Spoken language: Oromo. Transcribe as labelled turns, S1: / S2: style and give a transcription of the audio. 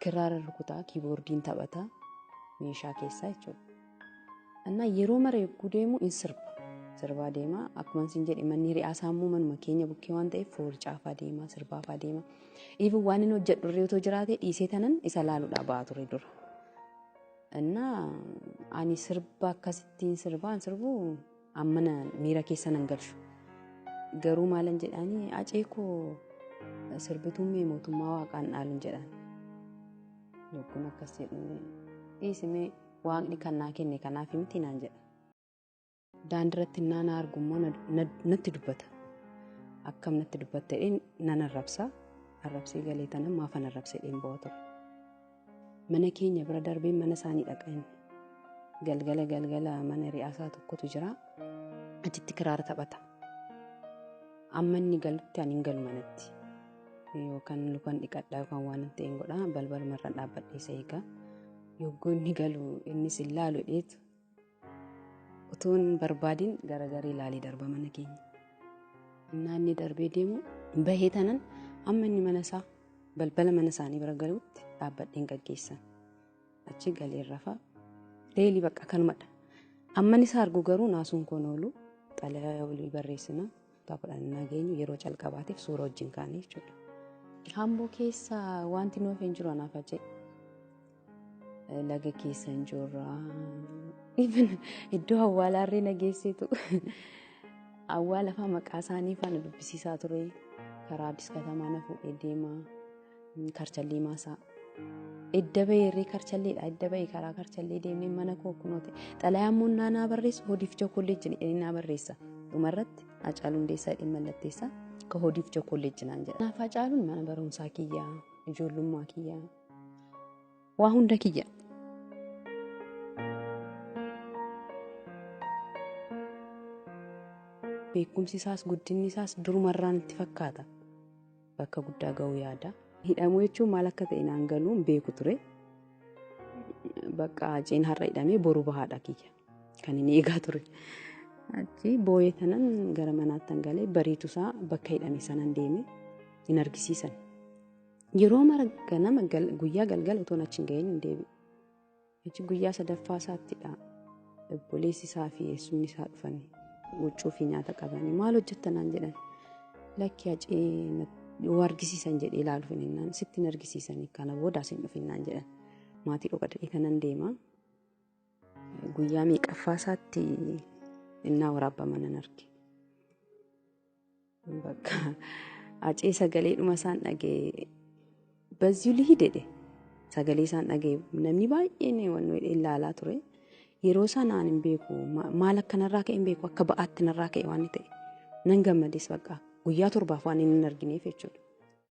S1: kiraara rukutaa kiiboordiin taphata meeshaa keessaa jechuudha. Anna yeroo mara yogguu deemu in sirbaa deema akkuma isin jedhe manni ri'aasaa immoo manuma keenya bukkee waan ta'eef foorcaafaa deema sirbaafaa deema. Even waan inni hojjedhu irree otoo jiraate dhiisee tanan isa laaluudhaa ba'aa ture dura. Anna ani sirba akkasittiin sirbu ammana miira keessa nan galchu. Garuu maalan jedhanii acee koo sirbituun mee mootummaa waaqaan dhaaluun jedhan. Yogguun akkas jedhu dhiisimee waaqni kan naa kenne kanaaf miti naan jedha. Daandiratti naana argummoo natti dubbata. Akkam natti dubbatte nan arrabsa. Arrabsee galee tanan maafan arrabsee ba'aa ture. Mana keenya bira darbeen mana isaanii dhaqan. Galgala mana ri'aasaa tokkotu jira. Achitti kiraara taphata. Amma inni galutti ani hin galu manatti. Yookaan lukaan dhiqadhaa yookaan waan ta'een godha balbala marra dhaabbadhee isa eega. Yogguu inni galu innis ilaalu dheetu. Utuun barbaadin garagarii ilaalee darba mana keenya. Naanni darbee deemu bahee tanan amma inni mana isaa balbala mana isaanii bira galuutti dhaabbadheen gaggeessan. Achi galee rafa deelii bakka kanumadha. Amma inni isaa argu garuu naasuun koon oolu xalayaa walii barreessina. Taaphaan nageenyu yeroo calqabaatiif suura wajjin kaanii jechuudha. Hamboo keessa wanti nuuf hin jiru anaaf ajee. Laga keessa hin jirra. Iddoo awwaalaa irree nageessitu. Awwaala fa'aa maqaa isaanii faana dubbisiisaa ture. Karaa Addis Katamaa na fuudhee deema. Karchallee maasaa. Edda bahee irree karchalleedha. Edda bahee karaa karchallee deemnee mana koo kunuute. Xalayaan immoo naa barreessu hodiif chokolleejjii jedhanii naa barreessa. Dhumarratti Hacaaluu Hundeessaa dhimma mallatteessaa ka hodiif chokolleejjii naan jedha. Naaf Hacaaluun mana barumsaa kiyyaa, ijoollummaa kiyyaa, waa hunda kiyya. Beekumsi isaas guddinni isaas durumarraan itti fakkaata. Bakka guddaa ga'uu yaada. Hidhamuu jechuun maal akka ta'e naan galuun beeku ture. Bakka Haceen har'a hidhamee boru bahaadha kiyya. Kan inni eegaa ture. Achi boo'ee tanan gara manaatti galee bariitu isaa bakka hidhame sanan deeme hin argisiisan. Yeroo mara ganama guyyaa galgala utuu achi hin gahin hin deebi'u. Achi guyyaa sadaffaa isaattidha. Obboleessi isaa fi eessumni isaa dhufanii huccuu fi nyaata qabanii maal hojjettanaan jedhan. Lakki Hacee argisiisan jedhee ilaaluuf innaan sitti hin argisiisan kana boodaas hin dhufinnaan jedhan. Maatii dhokatee kanan deema. Guyyaa meeqaffaa isaatti innaa waraabbaman arge. Bakka Hacee sagalee dhuma isaan dhagee bazzii liidedhe. Sagalee isaan dhagee namni baay'een waan ilaalaa ture. Yeroo sanaan hin beeku maal akkanarraa ka'e hin beeku akka ba'aatti narraa ka'e waan ta'e. Nan gammades bakka guyyaa torbaaf waan hin argineef jechuudha.